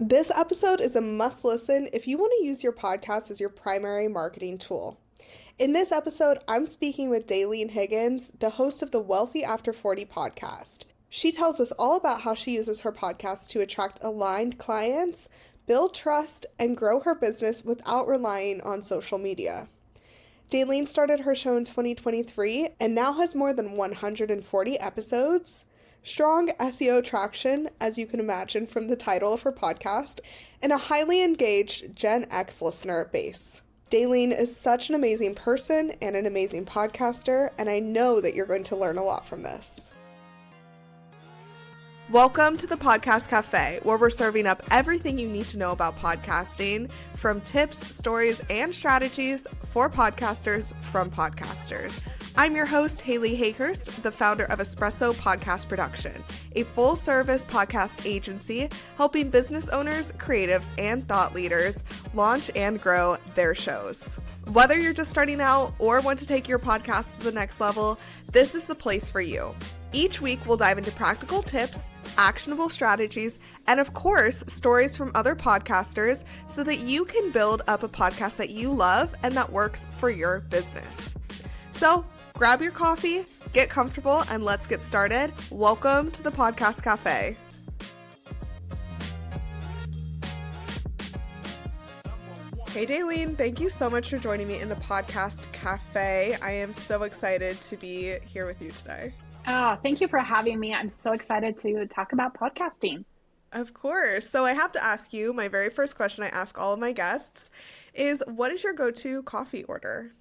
This episode is a must listen if you want to use your podcast as your primary marketing tool. In this episode, I'm speaking with Dalene Higgins, the host of the Wealthy After 40 podcast. She tells us all about how she uses her podcast to attract aligned clients, build trust, and grow her business without relying on social media. Dalene started her show in 2023 and now has more than 140 episodes, strong SEO traction, as you can imagine from the title of her podcast, and a highly engaged Gen X listener base. Dalene is such an amazing person and an amazing podcaster, and I know that you're going to learn a lot from this. Welcome to the Podcast Cafe, where we're serving up everything you need to know about podcasting, from tips, stories, and strategies for podcasters from podcasters. I'm your host, Haley Hayhurst, the founder of Espresso Podcast Production, a full-service podcast agency helping business owners, creatives, and thought leaders launch and grow their shows. Whether you're just starting out or want to take your podcast to the next level, this is the place for you. Each week, we'll dive into practical tips, actionable strategies, and of course, stories from other podcasters so that you can build up a podcast that you love and that works for your business. So grab your coffee, get comfortable, and let's get started. Welcome to the Podcast Cafe. Hey Dalene, thank you so much for joining me in the Podcast Cafe. I am so excited to be here with you today. Oh, thank you for having me. I'm so excited to talk about podcasting. Of course. So I have to ask you, my very first question I ask all of my guests is, what is your go-to coffee order?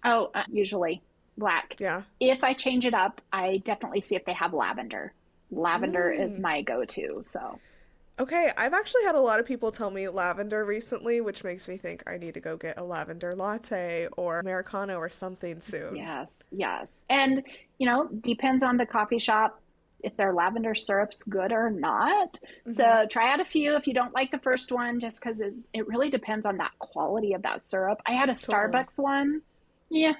Oh, usually black. Yeah. If I change it up, I definitely see if they have lavender. Lavender is my go-to, so. Okay, I've actually had a lot of people tell me lavender recently, which makes me think I need to go get a lavender latte or Americano or something soon. Yes. And, depends on the coffee shop if their lavender syrup's good or not. Mm-hmm. So try out a few if you don't like the first one, just because it really depends on that quality of that syrup. I had a Starbucks one. Yeah.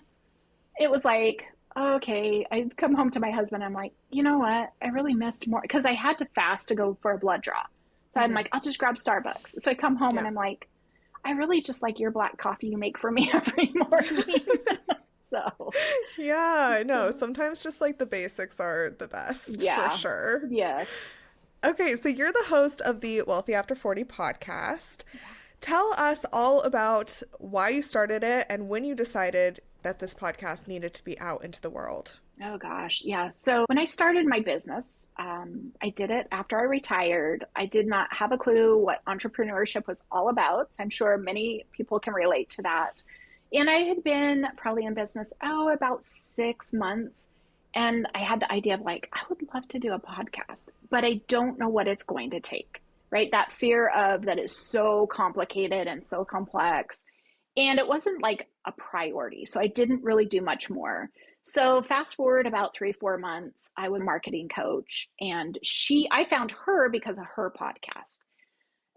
It was like, okay, I'd come home to my husband. I'm like, you know what? I really missed more because I had to fast to go for a blood draw. So I'm like, I'll just grab Starbucks. So I come home and I'm like, I really just like your black coffee you make for me every morning. So yeah, no, sometimes just like the basics are the best for sure. Yeah. Okay, so you're the host of the Wealthy After 40 podcast. Tell us all about why you started it and when you decided that this podcast needed to be out into the world. Oh gosh, yeah. So when I started my business, I did it after I retired. I did not have a clue what entrepreneurship was all about. I'm sure many people can relate to that. And I had been probably in business, about 6 months. And I had the idea of like, I would love to do a podcast, but I don't know what it's going to take, right? That fear of that is so complicated and so complex. And it wasn't like a priority. So I didn't really do much more. So fast forward about 3-4 months, I was a marketing coach and I found her because of her podcast.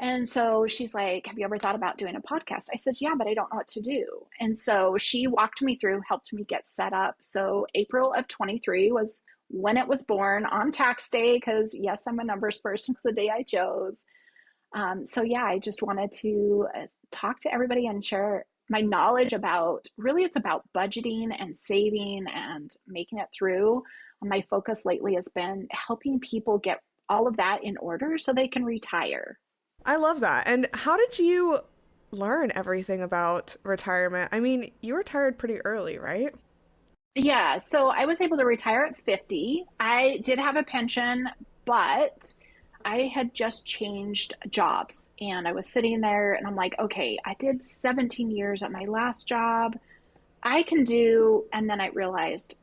And so she's like, have you ever thought about doing a podcast? I said, yeah, but I don't know what to do. And so she walked me through, helped me get set up. So April of 23 was when it was born on tax day, because yes, I'm a numbers person. It's the day I chose. I just wanted to talk to everybody and share my knowledge about, really it's about budgeting and saving and making it through. My focus lately has been helping people get all of that in order so they can retire. I love that. And how did you learn everything about retirement? I mean, you retired pretty early, right? Yeah, so I was able to retire at 50. I did have a pension, but I had just changed jobs and I was sitting there and I'm like, okay, I did 17 years at my last job. I can do, and then I realized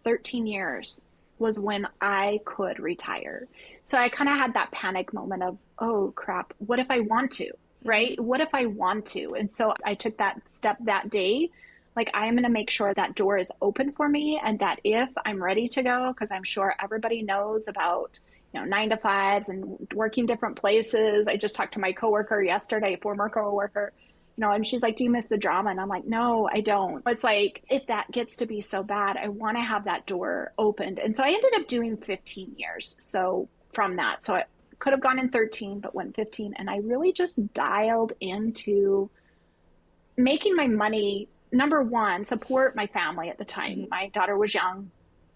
13 years was when I could retire. So I kind of had that panic moment of, oh crap, what if I want to, right? What if I want to? And so I took that step that day. Like, I'm going to make sure that door is open for me and that if I'm ready to go, because I'm sure everybody knows about 9-to-5s and working different places. I just talked to my coworker yesterday, a former coworker, and she's like, do you miss the drama? And I'm like, no, I don't. It's like, if that gets to be so bad, I want to have that door opened. And so I ended up doing 15 years. So from that, Could have gone in 13, but went 15. And I really just dialed into making my money, number one, support my family at the time. Mm-hmm. My daughter was young.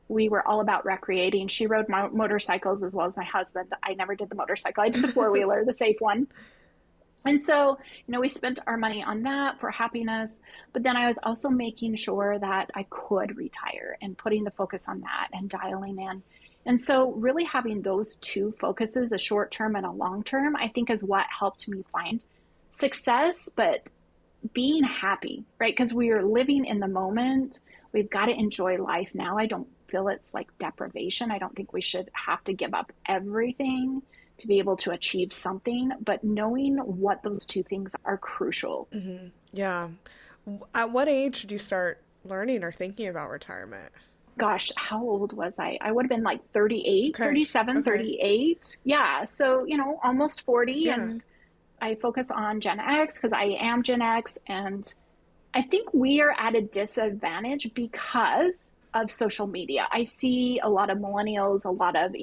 We were all about recreating. She rode motorcycles as well as my husband. I never did the motorcycle. I did the four-wheeler, the safe one. And so, we spent our money on that for happiness. But then I was also making sure that I could retire and putting the focus on that and dialing in. And so really having those two focuses, a short term and a long term, I think is what helped me find success, but being happy, right? Because we are living in the moment. We've got to enjoy life now. I don't feel it's like deprivation. I don't think we should have to give up everything to be able to achieve something, but knowing what those two things are crucial. Mm-hmm. Yeah. At what age did you start learning or thinking about retirement? Gosh, how old was I? I would have been like 38, Okay. 37, Okay. 38. Yeah. So, almost 40. Yeah. And I focus on Gen X because I am Gen X. And I think we are at a disadvantage because of social media. I see a lot of millennials, a lot of,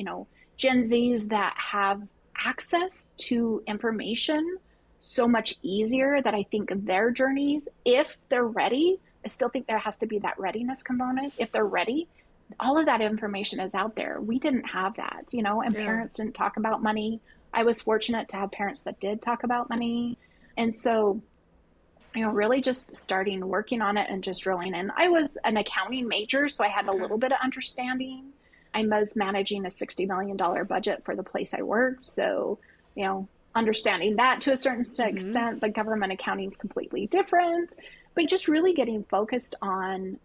Gen Zs that have access to information so much easier that I think their journeys, if they're ready, I still think there has to be that readiness component. If they're ready, all of that information is out there. We didn't have that, and parents didn't talk about money. I was fortunate to have parents that did talk about money. And so, really just starting working on it and just drilling in. I was an accounting major, so I had a little bit of understanding. I was managing a $60 million budget for the place I worked. So, understanding that to a certain extent, but government accounting is completely different. But just really getting focused on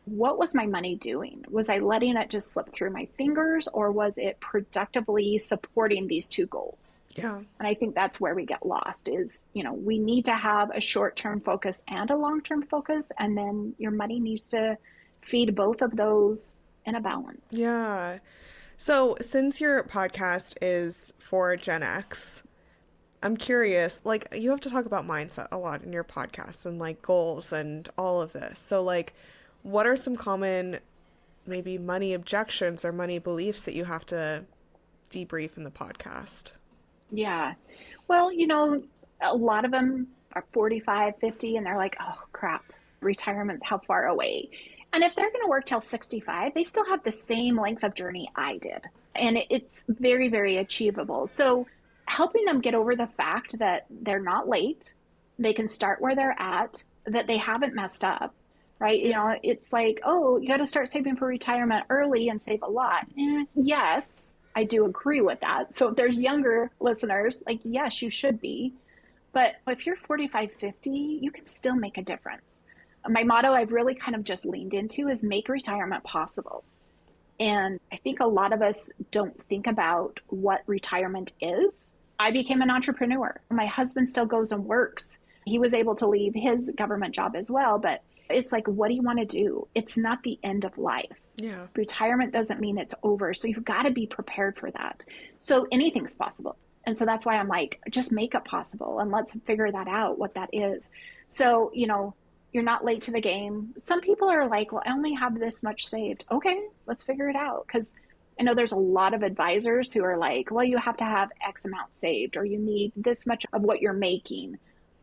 what was my money doing? Was I letting it just slip through my fingers, or was it productively supporting these two goals? Yeah. And I think that's where we get lost is, we need to have a short-term focus and a long-term focus. And then your money needs to feed both of those in a balance. Yeah. So since your podcast is for Gen X, I'm curious, like you have to talk about mindset a lot in your podcast and like goals and all of this. So like, what are some common maybe money objections or money beliefs that you have to debrief in the podcast? Yeah. Well, a lot of them are 45, 50, and they're like, oh, crap, retirement's how far away? And if they're going to work till 65, they still have the same length of journey I did. And it's very, very achievable. So helping them get over the fact that they're not late, they can start where they're at, that they haven't messed up, right? It's like, oh, you got to start saving for retirement early and save a lot. Yes, I do agree with that. So if there's younger listeners, like, yes, you should be. But if you're 45, 50, you can still make a difference. My motto I've really kind of just leaned into is make retirement possible. And I think a lot of us don't think about what retirement is. I became an entrepreneur. My husband still goes and works. He was able to leave his government job as well, but it's like, what do you want to do? It's not the end of life. Yeah. Retirement doesn't mean it's over. So you've got to be prepared for that. So anything's possible. And so that's why I'm like, just make it possible and let's figure that out, what that is. So, you're not late to the game. Some people are like, well, I only have this much saved. Okay, let's figure it out. Because I know there's a lot of advisors who are like, well, you have to have X amount saved, or you need this much of what you're making.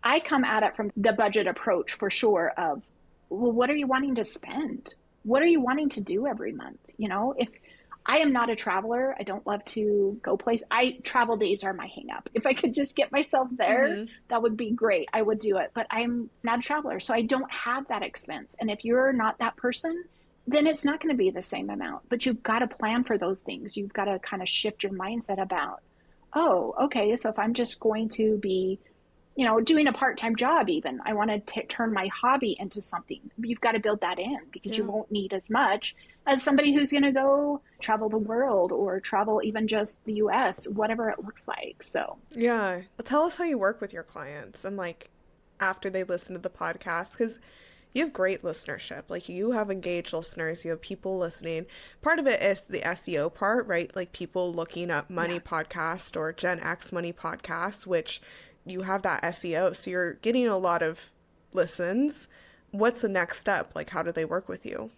I come at it from the budget approach for sure of, well, what are you wanting to spend? What are you wanting to do every month? If I am not a traveler, I don't love to go places. Travel days are my hang up. If I could just get myself there, that would be great. I would do it, but I'm not a traveler. So I don't have that expense. And if you're not that person, then it's not going to be the same amount, but you've got to plan for those things. You've got to kind of shift your mindset about, oh, okay, so if I'm just going to be doing a part-time job, even I want to turn my hobby into something. You've got to build that in because you won't need as much as somebody who's going to go travel the world or travel even just the US, whatever it looks like. So yeah, tell us how you work with your clients and like after they listen to the podcast, because you have great listenership. Like you have engaged listeners, you have people listening. Part of it is the SEO part, right? Like people looking up money podcast or Gen X money podcast, which you have that SEO. So you're getting a lot of listens. What's the next step? Like, how do they work with you?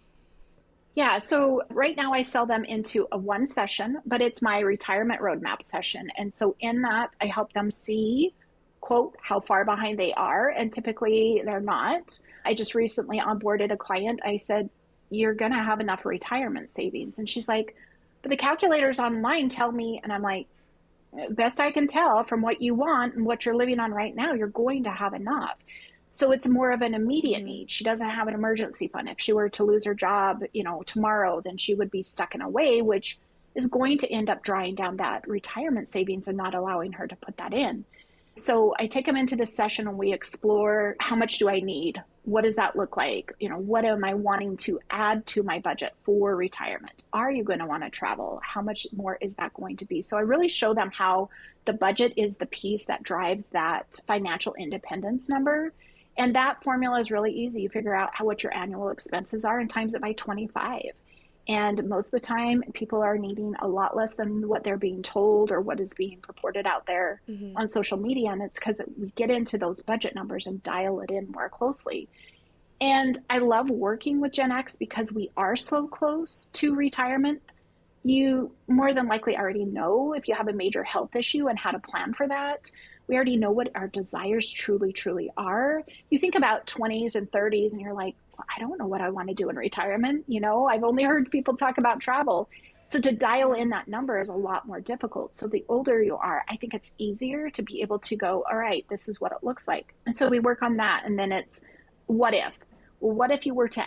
Yeah, so right now I sell them into a one session, but it's my retirement roadmap session. And so in that, I help them see, quote, how far behind they are. And typically they're not. I just recently onboarded a client. I said, you're going to have enough retirement savings. And she's like, but the calculators online tell me, and I'm like, best I can tell from what you want and what you're living on right now, you're going to have enough. So it's more of an immediate need. She doesn't have an emergency fund. If she were to lose her job, tomorrow, then she would be stuck in a way, which is going to end up drawing down that retirement savings and not allowing her to put that in. So I take them into this session and we explore, how much do I need? What does that look like? What am I wanting to add to my budget for retirement? Are you going to want to travel? How much more is that going to be? So I really show them how the budget is the piece that drives that financial independence number. And that formula is really easy. You figure out what your annual expenses are and times it by 25. And most of the time, people are needing a lot less than what they're being told or what is being purported out there on social media. And it's because we get into those budget numbers and dial it in more closely. And I love working with Gen X because we are so close to retirement. You more than likely already know if you have a major health issue and how to plan for that. We already know what our desires truly, truly are. You think about 20s and 30s and you're like, I don't know what I want to do in retirement. I've only heard people talk about travel. So to dial in that number is a lot more difficult. So the older you are, I think it's easier to be able to go, all right, this is what it looks like. And so we work on that. And then it's what if? Well, what if you were to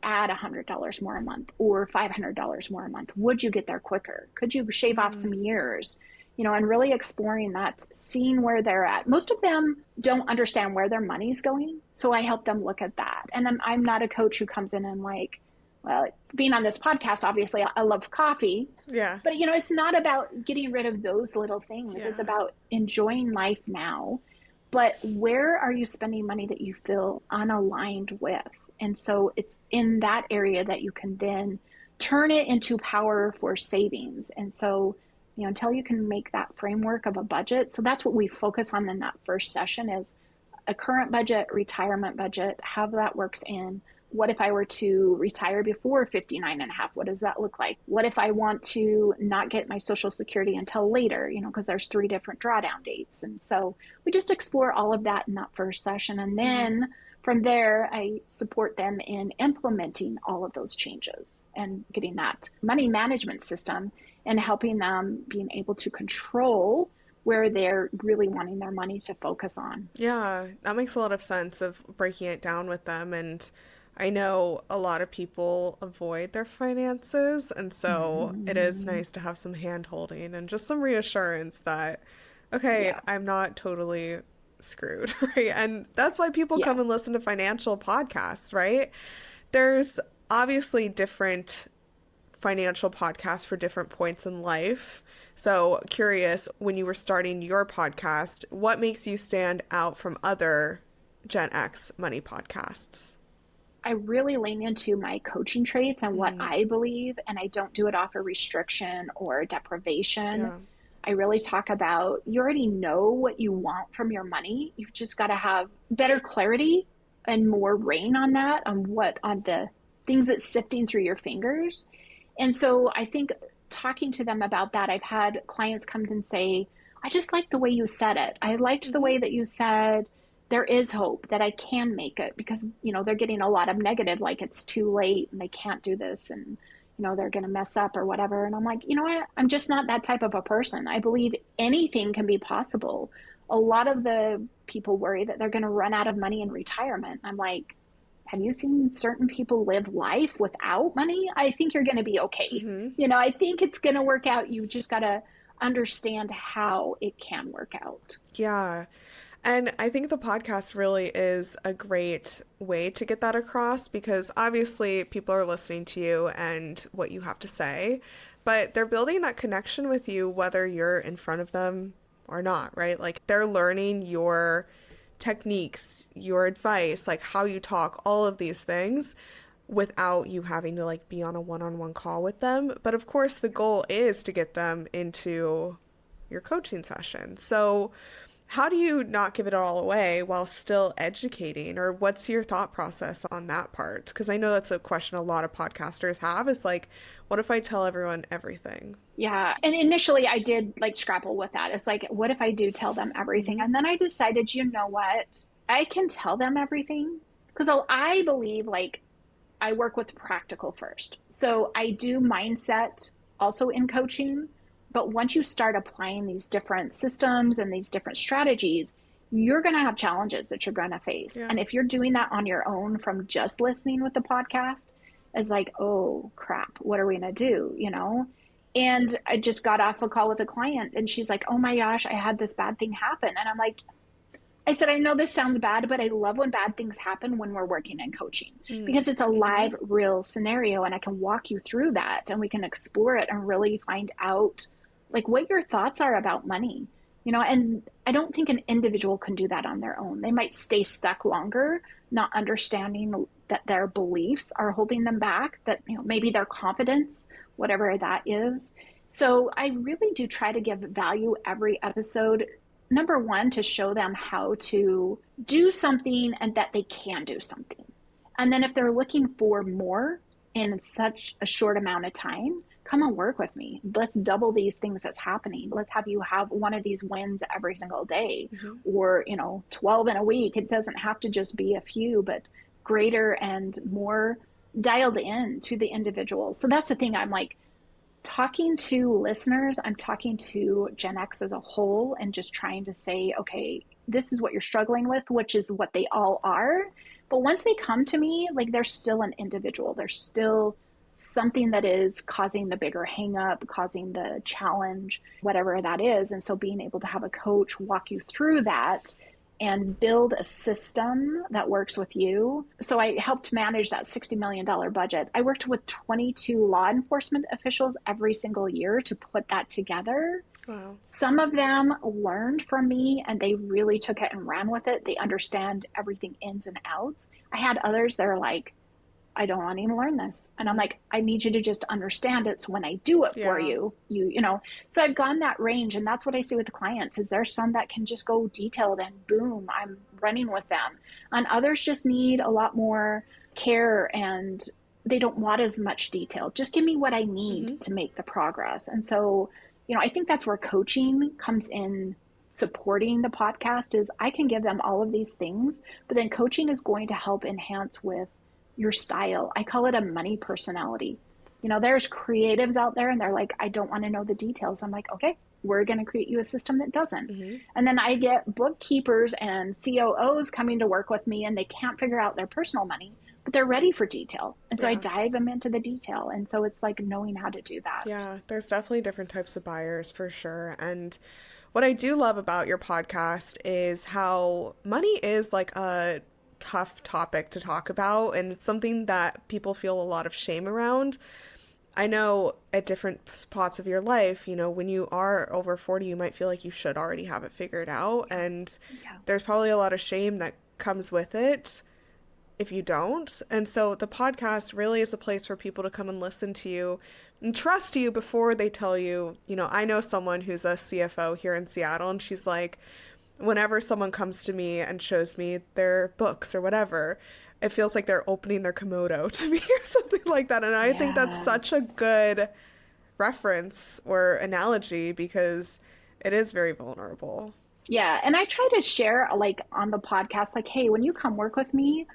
add $100 more a month or $500 more a month? Would you get there quicker? Could you shave off some years? And really exploring that, seeing where they're at. Most of them don't understand where their money's going. So I help them look at that. And I'm not a coach who comes in and like, well, being on this podcast, obviously I love coffee. Yeah. But, it's not about getting rid of those little things. Yeah. It's about enjoying life now. But where are you spending money that you feel unaligned with? And so it's in that area that you can then turn it into power for savings. And so until you can make that framework of a budget. So that's what we focus on in that first session is a current budget, retirement budget, how that works in. What if I were to retire before 59 and a half? What does that look like? What if I want to not get my Social Security until later, because there's 3 different drawdown dates. And so we just explore all of that in that first session. And then from there, I support them in implementing all of those changes and getting that money management system and helping them being able to control where they're really wanting their money to focus on. Yeah, that makes a lot of sense of breaking it down with them. And I know a lot of people avoid their finances. And so it is nice to have some hand holding and just some reassurance that, okay, I'm not totally screwed, right? And that's why people come and listen to financial podcasts, right? There's obviously different financial podcasts for different points in life. So curious, when you were starting your podcast, what makes you stand out from other Gen X money podcasts? I really lean into my coaching traits and what I believe, and I don't do it off a restriction or deprivation. Yeah. I really talk about, you already know what you want from your money. You've just got to have better clarity and more rein on that, on the things that's sifting through your fingers. And so I think talking to them about that, I've had clients come and say, I just like the way you said it. I liked the way that you said there is hope that I can make it, because, they're getting a lot of negative, like it's too late and they can't do this and, they're going to mess up or whatever. And I'm like, you know what? I'm just not that type of a person. I believe anything can be possible. A lot of the people worry that they're going to run out of money in retirement. I'm like, have you seen certain people live life without money? I think you're going to be okay. I think it's going to work out. You just got to understand how it can work out. Yeah. And I think the podcast really is a great way to get that across, because obviously people are listening to you and what you have to say, but they're building that connection with you whether you're in front of them or not, right? Like they're learning your techniques, your advice, like how you talk, all of these things without you having to like be on a one-on-one call with them. But of course the goal is to get them into your coaching session. So How do you not give it all away while still educating? Or what's your thought process on that part? Because I know that's a question a lot of podcasters have, is like, what if I tell everyone everything? Yeah. And initially I did like scrapple with that. It's like, what if I do tell them everything? Hmm. And then I decided, you know what? I can tell them everything because I believe like I work with practical first. So I do mindset also in coaching. But once you start applying these different systems and these different strategies, you're going to have challenges that you're going to face. Yeah. And if you're doing that on your own from just listening with the podcast, it's like, oh crap, what are we going to do? You know? And I just got off a call with a client and she's like, oh my gosh, I had this bad thing happen. And I'm like, I said, I know this sounds bad, but I love when bad things happen when we're working in coaching because it's a Mm-hmm. live, real scenario and I can walk you through that and we can explore it and really find out like what your thoughts are about money. You know, and I don't think an individual can do that on their own. They might stay stuck longer, not understanding that their beliefs are holding them back, that, you know, maybe their confidence, whatever that is. So I really do try to give value every episode. Number one, to show them how to do something and that they can do something. And then if they're looking for more in such a short amount of time, come and work with me. Let's double these things that's happening. Let's have you have one of these wins every single day Mm-hmm. or, you know, 12 in a week. It doesn't have to just be a few, but greater and more dialed in to the individual. So that's the thing. I'm like, talking to listeners, I'm talking to Gen X as a whole and just trying to say, okay, this is what you're struggling with, which is what they all are. But once they come to me, like they're still an individual. There's still something that is causing the bigger hang up, causing the challenge, whatever that is. And so being able to have a coach walk you through that and build a system that works with you. So I helped manage that $60 million budget. I worked with 22 law enforcement officials every single year to put that together. Wow. Some of them learned from me and they really took it and ran with it. They understand everything ins and outs. I had others that are like, I don't want to even learn this. And I'm like, I need you to just understand it. So when I do it for Yeah. you, you know, so I've gone that range. And that's what I see with the clients is there's some that can just go detailed and boom, I'm running with them. And others just need a lot more care and they don't want as much detail. Just give me what I need Mm-hmm. to make the progress. And so, you know, I think that's where coaching comes in supporting the podcast is I can give them all of these things, but then coaching is going to help enhance with your style. I call it a money personality. You know, there's creatives out there and they're like, I don't want to know the details. I'm like, okay, we're going to create you a system that doesn't. Mm-hmm. And then I get bookkeepers and COOs coming to work with me and they can't figure out their personal money, but they're ready for detail. And so I Yeah. dive them into the detail. And so it's like knowing how to do that. Yeah, there's definitely different types of buyers for sure. And what I do love about your podcast is how money is like a tough topic to talk about, and it's something that people feel a lot of shame around. I know at different spots of your life, you know, when you are over 40, you might feel like you should already have it figured out, and Yeah. there's probably a lot of shame that comes with it if you don't. And so the podcast really is a place for people to come and listen to you and trust you before they tell you. You know, I know someone who's a CFO here in Seattle, and she's like, whenever someone comes to me and shows me their books or whatever, it feels like they're opening their Komodo to me or something like that. And I think that's such a Yes. good reference or analogy because it is very vulnerable. Yeah. And I try to share like on the podcast, like, hey, when you come work with me,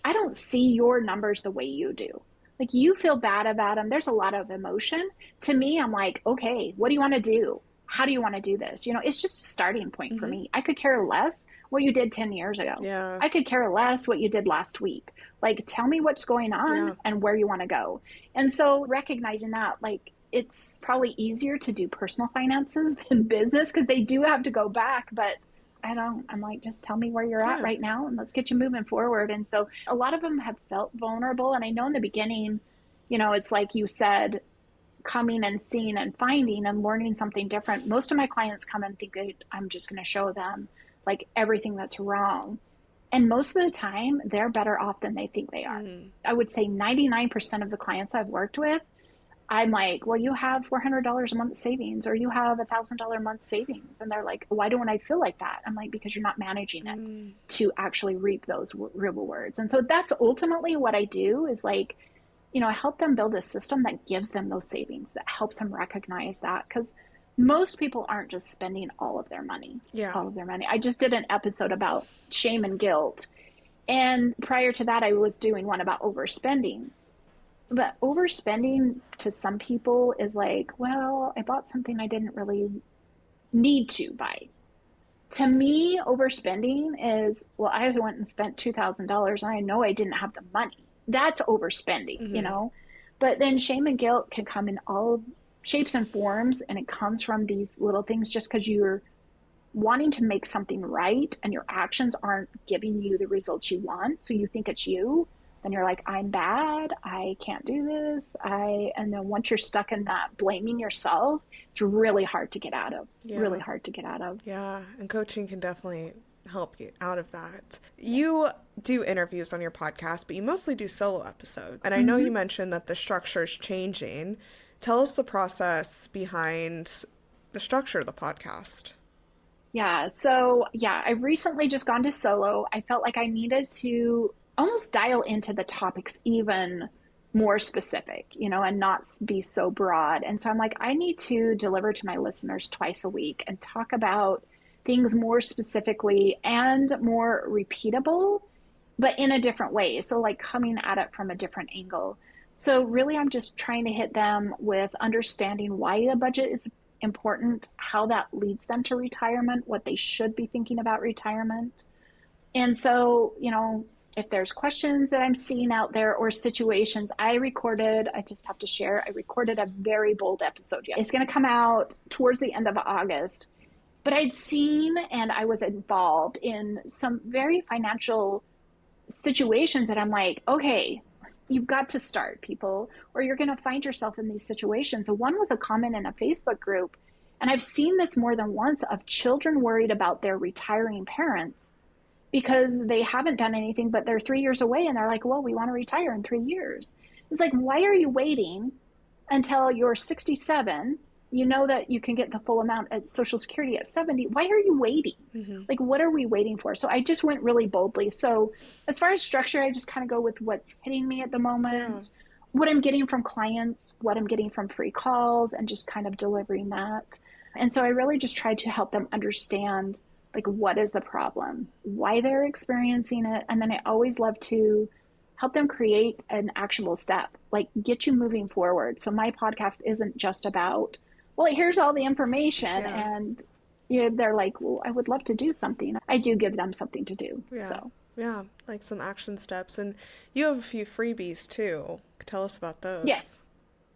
I don't see your numbers the way you do. Like you feel bad about them. There's a lot of emotion. To me, I'm like, okay, what do you want to do? How do you want to do this? You know, it's just a starting point for Hmm. me. I could care less what you did 10 years ago. Yeah. I could care less what you did last week. Like, tell me what's going on Yeah. and where you want to go. And so recognizing that, like, it's probably easier to do personal finances than business because they do have to go back. But I don't, I'm like, just tell me where you're at Yeah. right now and let's get you moving forward. And so a lot of them have felt vulnerable. And I know in the beginning, you know, it's like you said, coming and seeing and finding and learning something different. Most of my clients come and think I'm just going to show them like everything that's wrong. And most of the time, they're better off than they think they are. Mm. I would say 99% of the clients I've worked with I'm like, well, you have $400 a month savings, or you have $1,000 a month savings. And they're like, why don't I feel like that? I'm like, because you're not managing it to actually reap those rewards. And so that's ultimately what I do is like, I help them build a system that gives them those savings, that helps them recognize that. Because most people aren't just spending all of their money, Yeah. I just did an episode about shame and guilt. And prior to that, I was doing one about overspending. But overspending to some people is like, well, I bought something I didn't really need to buy. To me, overspending is, well, I went and spent $2,000 and I know I didn't have the money. That's overspending. But then shame and guilt can come in all shapes and forms, and it comes from these little things just because you're wanting to make something right and your actions aren't giving you the results you want. So you think it's you. Then you're like, I'm bad. I can't do this. And then once you're stuck in that blaming yourself, it's really hard to get out of. Yeah. Really hard to get out of. Yeah. And coaching can definitely help you out of that. You do interviews on your podcast, but you mostly do solo episodes. And I know you mentioned that the structure is changing. Tell us the process behind the structure of the podcast. Yeah. So, I've recently just gone to solo. I felt like I needed to almost dial into the topics even more specific, and not be so broad. And so I'm like, I need to deliver to my listeners twice a week and talk about things more specifically and more repeatable, but in a different way. So like coming at it from a different angle. So really, I'm just trying to hit them with understanding why a budget is important, how that leads them to retirement, what they should be thinking about retirement. And so, if there's questions that I'm seeing out there or situations, I just have to share, I recorded a very bold episode. It's going to come out towards the end of August. But I'd seen and I was involved in some very financial situations that I'm like, okay, you've got to start, people, or you're going to find yourself in these situations. So one was a comment in a Facebook group, and I've seen this more than once, of children worried about their retiring parents because they haven't done anything, but they're 3 years away and they're like, well, we want to retire in 3 years. It's like, why are you waiting until you're 67? You know that you can get the full amount at Social Security at 70. Why are you waiting? Like, what are we waiting for? So I just went really boldly. So as far as structure, I just kind of go with what's hitting me at the moment, what I'm getting from clients, what I'm getting from free calls, and just kind of delivering that. And so I really just tried to help them understand, like, what is the problem, why they're experiencing it. And then I always love to help them create an actionable step, like get you moving forward. So my podcast isn't just about, well, here's all the information. And they're like, well, I would love to do something. I do give them something to do. Yeah, like some action steps. And you have a few freebies too. Tell us about those. Yes.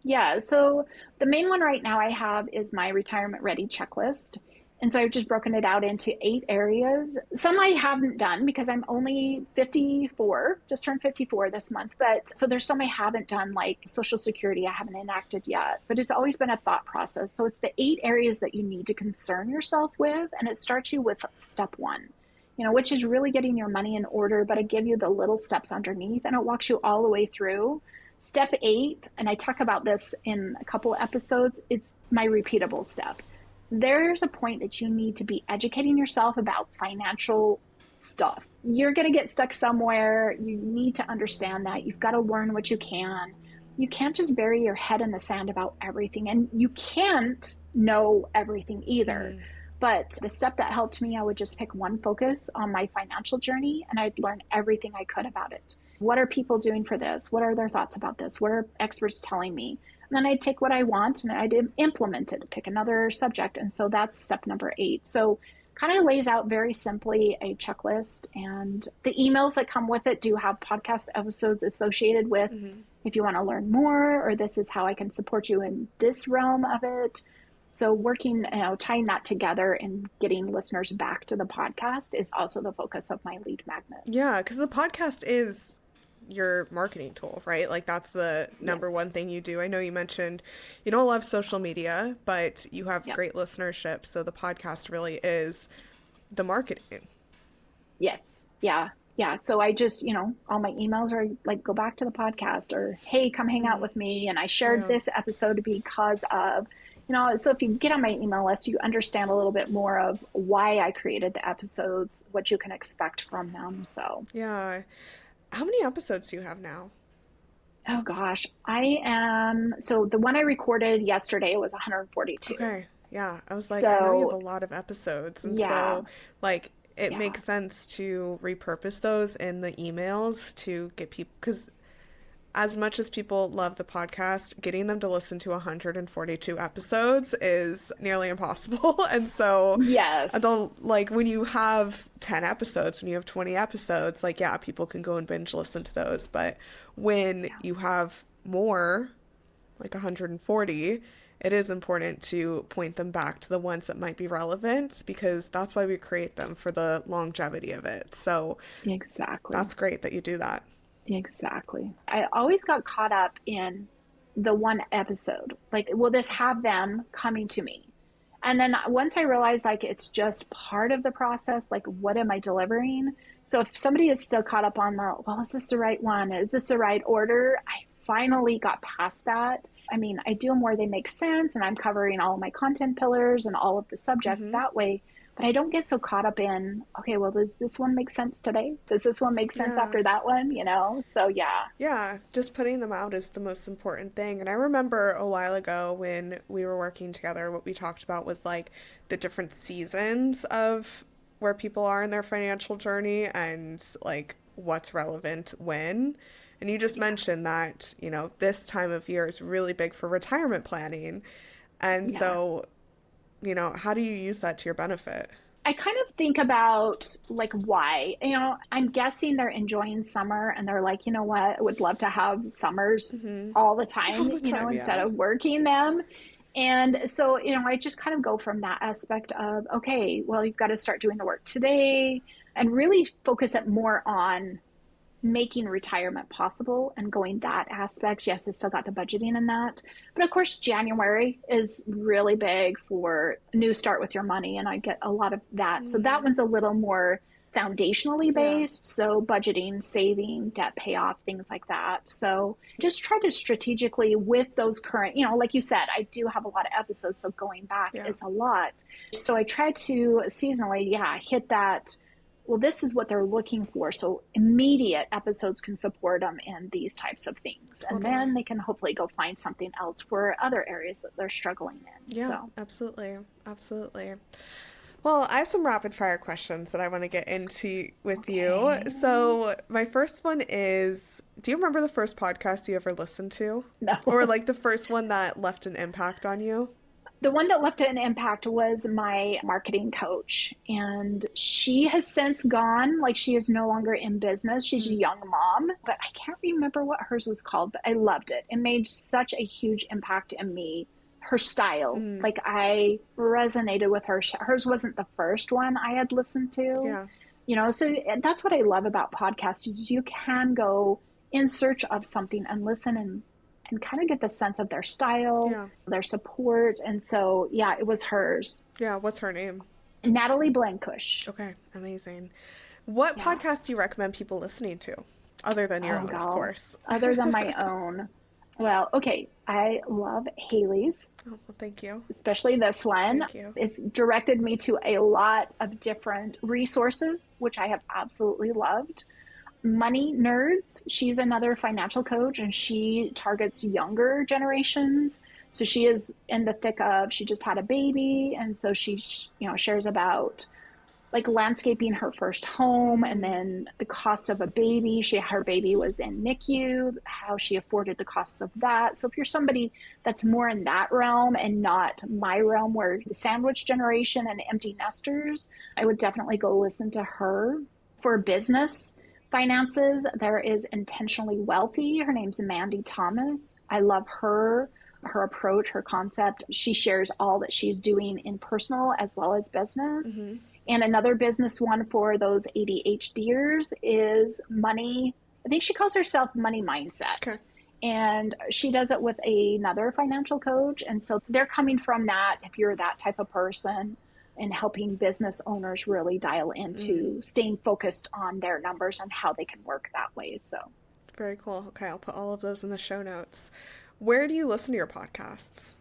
Yeah. So the main one right now I have is my retirement ready checklist. And so I've just broken it out into 8 areas. Some I haven't done because I'm only 54, just turned 54 this month. But so there's some I haven't done, like Social Security, I haven't enacted yet. But it's always been a thought process. So it's the 8 areas that you need to concern yourself with. And it starts you with step 1, which is really getting your money in order. But I give you the little steps underneath, and it walks you all the way through. Step 8, and I talk about this in a couple of episodes, it's my repeatable step. There's a point that you need to be educating yourself about financial stuff. You're going to get stuck somewhere. You need to understand that. You've got to learn what you can. You can't just bury your head in the sand about everything. And you can't know everything either. But the step that helped me, I would just pick one focus on my financial journey, and I'd learn everything I could about it. What are people doing for this? What are their thoughts about this? What are experts telling me? And then I'd take what I want and I'd implement it, pick another subject. And so that's step number 8. So kind of lays out very simply a checklist, and the emails that come with it do have podcast episodes associated with if you want to learn more, or this is how I can support you in this realm of it. So working, tying that together and getting listeners back to the podcast is also the focus of my lead magnet. Yeah, because the podcast is your marketing tool, right? Like that's the number one thing you do. I know you mentioned you don't love social media, but you have great listenership. So the podcast really is the marketing. Yes. Yeah. Yeah. So I just, all my emails are like, go back to the podcast, or, hey, come hang out Mm, with me. And I shared yeah. this episode because of, so if you get on my email list, you understand a little bit more of why I created the episodes, what you can expect from them. So, Yeah. How many episodes do you have now? oh gosh, so the one I recorded yesterday was 142. Okay. Yeah. I was like, I know you have a So lot of episodes. And yeah, so, like, it yeah, makes sense to repurpose those in the emails to get people, because as much as people love the podcast, getting them to listen to 142 episodes is nearly impossible. And so, yes, like, when you have 10 episodes, when you have 20 episodes, like, yeah, people can go and binge listen to those. But when yeah. you have more, like 140, it is important to point them back to the ones that might be relevant, because that's why we create them, for the longevity of it. So Exactly. that's great that you do that. Exactly. I always got caught up in the one episode. Like, will this have them coming to me? And then once I realized, like, it's just part of the process, like, what am I delivering? So if somebody is still caught up on well, is this the right one? Is this the right order? I finally got past that. I mean, I do them where they make sense, and I'm covering all of my content pillars and all of the subjects Mm-hmm. that way. But I don't get so caught up in, okay, well, does this one make sense today? Does this one make sense Yeah. after that one? So yeah, Yeah, just putting them out is the most important thing. And I remember a while ago when we were working together, what we talked about was like the different seasons of where people are in their financial journey and like what's relevant when. And you just yeah, mentioned that, this time of year is really big for retirement planning. And yeah. so, how do you use that to your benefit? I kind of think about like why, I'm guessing they're enjoying summer and they're like, you know what, I would love to have summers Mm-hmm. all the All time, the time, instead yeah. of working them. And so, I just kind of go from that aspect of, okay, well, you've got to start doing the work today and really focus it more on making retirement possible and going that aspect. Yes, it's still got the budgeting in that. But of course, January is really big for new start with your money. And I get a lot of that. So that Mm-hmm. one's a little more foundationally Yeah. based. So budgeting, saving, debt payoff, things like that. So just try to strategically with those current, like you said, I do have a lot of episodes. So going back Yeah. is a lot. So I try to seasonally, hit that, well, this is what they're looking for. So immediate episodes can support them in these types of things. And Totally. then they can hopefully go find something else for other areas that they're struggling in. Yeah, So, absolutely. Absolutely. Well, I have some rapid fire questions that I want to get into with you. okay. So, my first one is, do you remember the first podcast you ever listened to? Or No. like the first one that left an impact on you? The one that left an impact was my marketing coach. And she has since gone, like, she is no longer in business. She's a Mm. young mom, but I can't remember what hers was called, but I loved it. It made such a huge impact in me. Her style, Mm. like, I resonated with her. Hers wasn't the first one I had listened to, Yeah. so that's what I love about podcasts. You can go in search of something and listen and kind of get the sense of their style, Yeah. their support. And so, yeah, it was hers. Yeah. What's her name? Natalie Blankush. Okay. Amazing. What Yeah. podcast do you recommend people listening to? Other than your Oh, own, of God. course. Other than my own. Well, okay. I love Haley's, Oh, well, thank you. especially this one. Thank you. It's directed me to a lot of different resources, which I have absolutely loved. Money Nerds. She's another financial coach and she targets younger generations. So she is in the thick of, she just had a baby. And so she, shares about like landscaping her first home and Mm. then the cost of a baby. Her baby was in NICU, how she afforded the costs of that. So if you're somebody that's more in that realm and not my realm where the sandwich generation and empty nesters, I would definitely go listen to her. For business finances, there is Intentionally Wealthy. Her name's Mandy Thomas. I love her approach, her concept. She shares all that she's doing in personal as well as business. Mm-hmm. And another business one for those ADHDers is Money. I think she calls herself Money Okay. Mindset. And she does it with another financial coach. And so they're coming from that. If you're that type of person, and helping business owners really dial into staying focused on their numbers and how they can work that way. So Very cool. Okay, I'll put all of those in the show notes. Where do you listen to your podcasts?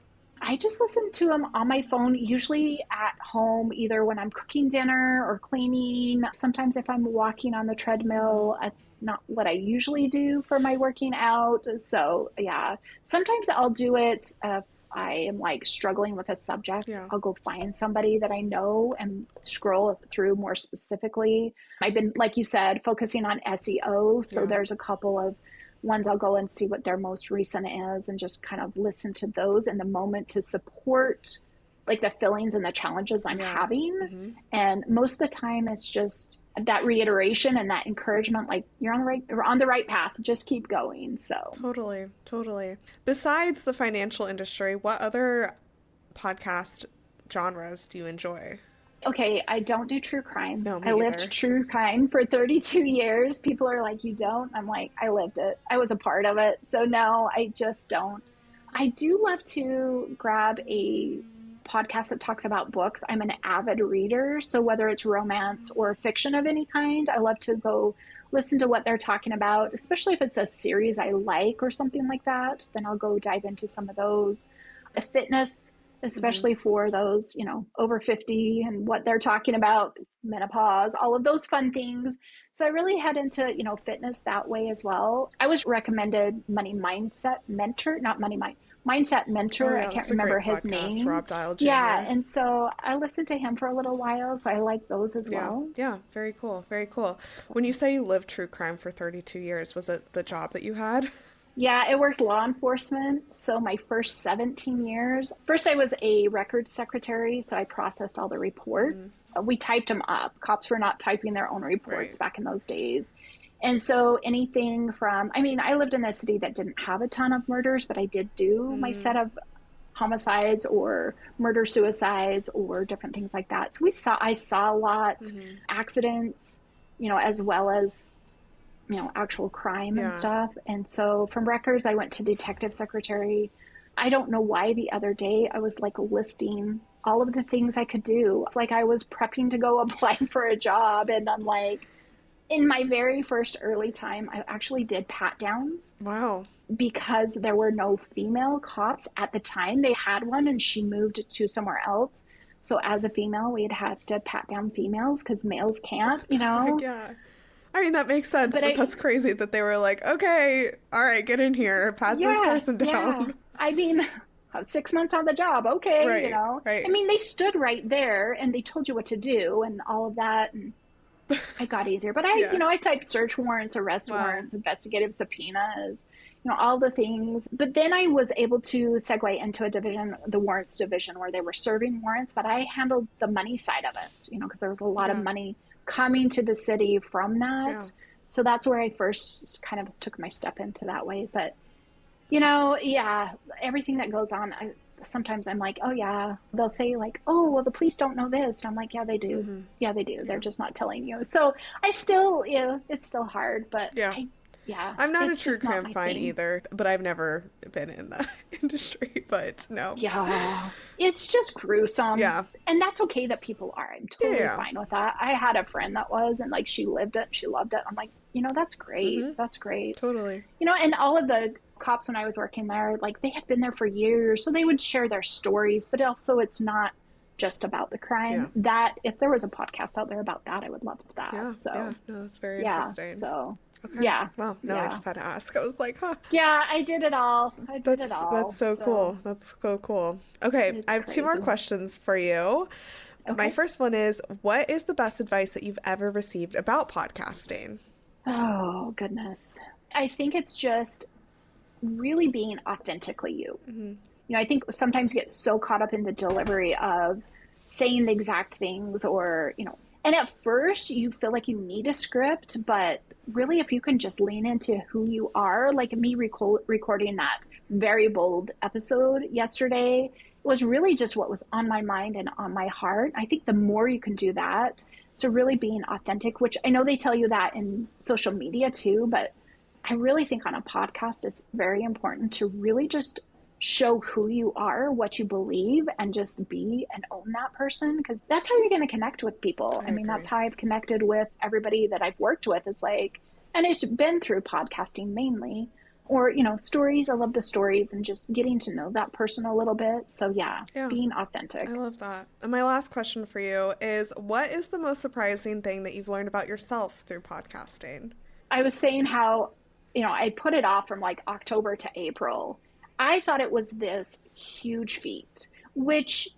I just listen to them on my phone, usually at home, either when I'm cooking dinner or cleaning. Sometimes if I'm walking on the treadmill, that's not what I usually do for my working out. So yeah, sometimes I'll do it if I am like struggling with a subject. Yeah. I'll go find somebody that I know and scroll through more specifically. I've been, like you said, focusing on SEO. So there's a couple of ones I'll go and see what their most recent is and just kind of listen to those in the moment to support like the feelings and the challenges I'm having. And most of the time it's just that reiteration and that encouragement, like you're on the right path, just keep going. So Totally. Besides the financial industry, what other podcast genres do you enjoy? Okay, I don't do true crime. No, me I lived either. true crime for 32 years. People are like, you don't? I'm like, I lived it. I was a part of it. So no, I just don't. I do love to grab a podcast that talks about books. I'm an avid reader. So whether it's romance or fiction of any kind, I love to go listen to what they're talking about, especially if it's a series I like or something like that. Then I'll go dive into some of those. Fitness, especially for those, over 50 and what they're talking about, menopause, all of those fun things. So I really head into, fitness that way as well. I was recommended Mindset Mentor. Oh, yeah, I can't that's a remember great his podcast, name. Rob Dial Jr. Yeah. And so I listened to him for a little while. So I like those as well. Yeah. Very cool. When you say you lived true crime for 32 years, was it the job that you had? Yeah, I worked law enforcement. So my first 17 years, first I was a records secretary. So I processed all the reports. We typed them up. Cops were not typing their own reports back in those days. And so anything from, I lived in a city that didn't have a ton of murders, but I did do my set of homicides or murder suicides or different things like that. So I saw a lot accidents, as well as actual crime and stuff. And so from records, I went to detective secretary. I don't know why the other day I was like listing all of the things I could do. It's like I was prepping to go apply for a job. And I'm like, in my very first early time, I actually did pat downs. Wow. Because there were no female cops at the time. They had one and she moved to somewhere else. So as a female, we'd have to pat down females because males can't, Yeah. That makes sense, but that's crazy that they were like, okay, all right, get in here, pat this person down. Yeah. 6 months on the job, okay, Right. They stood right there and they told you what to do and all of that, and it got easier. But I typed search warrants, arrest warrants, investigative subpoenas, all the things. But then I was able to segue into a division, the warrants division, where they were serving warrants, but I handled the money side of it, because there was a lot of money coming to the city from that. Yeah. So that's where I first kind of took my step into that way. But, everything that goes on, sometimes I'm like, oh yeah, they'll say like, oh, well, the police don't know this. And I'm like, yeah, they do. Yeah, they do. They're just not telling you. So I still, it's still hard, but I'm not a true crime fan either, but I've never been in the industry, but no. Yeah. It's just gruesome. Yeah. And that's okay that people are. I'm totally fine with that. I had a friend that was, and like, she lived it. She loved it. I'm like, that's great. That's great. Totally. And all of the cops when I was working there, like they had been there for years. So they would share their stories, but also it's not just about the crime. That if there was a podcast out there about that, I would love that. No, that's very interesting. So okay. Yeah. Well, no, I just had to ask. I was like, huh. Yeah, I did it all. That's so cool. That's so cool. Okay, I have two more questions for you. Okay. My first one is, what is the best advice that you've ever received about podcasting? Oh, goodness. I think it's just really being authentically you. I think sometimes you get so caught up in the delivery of saying the exact things or, and at first you feel like you need a script, but really if you can just lean into who you are, like me recording that very bold episode yesterday, it was really just what was on my mind and on my heart. I think the more you can do that, so really being authentic, which I know they tell you that in social media too, but I really think on a podcast, it's very important to really just show who you are, what you believe, and just be and own that person, because that's how you're going to connect with people. I mean, that's how I've connected with everybody that I've worked with, is like, and it's been through podcasting mainly, or, you know, stories. I love the stories and just getting to know that person a little bit. So yeah, being authentic. I love that. And my last question for you is, what is the most surprising thing that you've learned about yourself through podcasting? I was saying how, you know, I put it off from like October to April. I thought it was this huge feat, which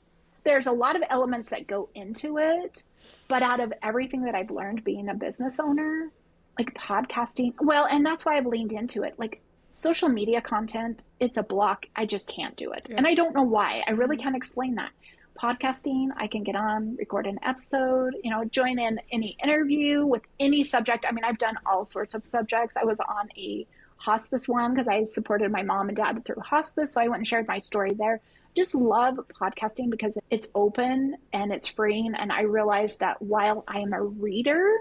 there's a lot of elements that go into it. But out of everything that I've learned being a business owner, like podcasting, well, and that's why I've leaned into it. Like social media content, it's a block. I just can't do it. And I don't know why. I really can't explain that. Podcasting, I can get on, record an episode, you know, join in any interview with any subject. I mean, I've done all sorts of subjects. I was on a hospice one because I supported my mom and dad through hospice. So I went and shared my story there. Just love podcasting because it's open and it's freeing. And I realized that while I am a reader,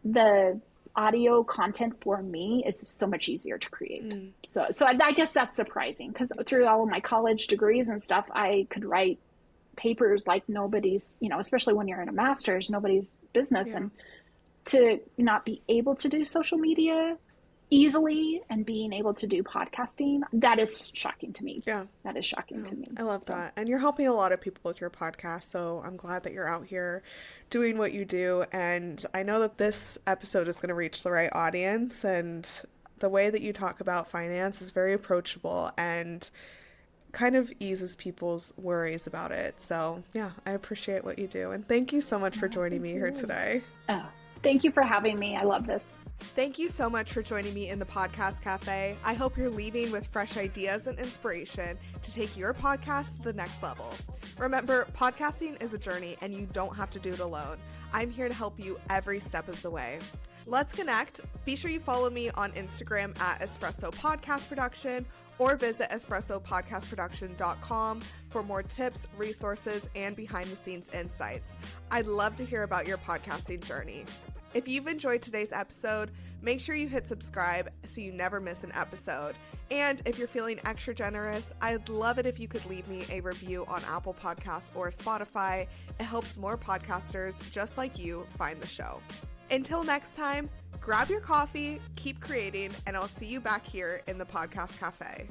the audio content for me is so much easier to create. So I guess that's surprising, because through all of my college degrees and stuff, I could write papers like nobody's, you know, especially when you're in a master's, nobody's business. And to not be able to do social media easily and being able to do podcasting, that is shocking to me. That is shocking to me. I love that. And you're helping a lot of people with your podcast, so I'm glad that you're out here doing what you do. And I know that this episode is going to reach the right audience, and the way that you talk about finance is very approachable and kind of eases people's worries about it. So yeah, I appreciate what you do. And thank you so much for joining me here today. Thank you for having me. I love this. Thank you so much for joining me in the Podcast Cafe. I hope you're leaving with fresh ideas and inspiration to take your podcast to the next level. Remember, podcasting is a journey and you don't have to do it alone. I'm here to help you every step of the way. Let's connect. Be sure you follow me on Instagram at Espresso Podcast Production, or visit espressopodcastproduction.com for more tips, resources, and behind-the-scenes insights. I'd love to hear about your podcasting journey. If you've enjoyed today's episode, make sure you hit subscribe so you never miss an episode. And if you're feeling extra generous, I'd love it if you could leave me a review on Apple Podcasts or Spotify. It helps more podcasters just like you find the show. Until next time, grab your coffee, keep creating, and I'll see you back here in the Podcast Cafe.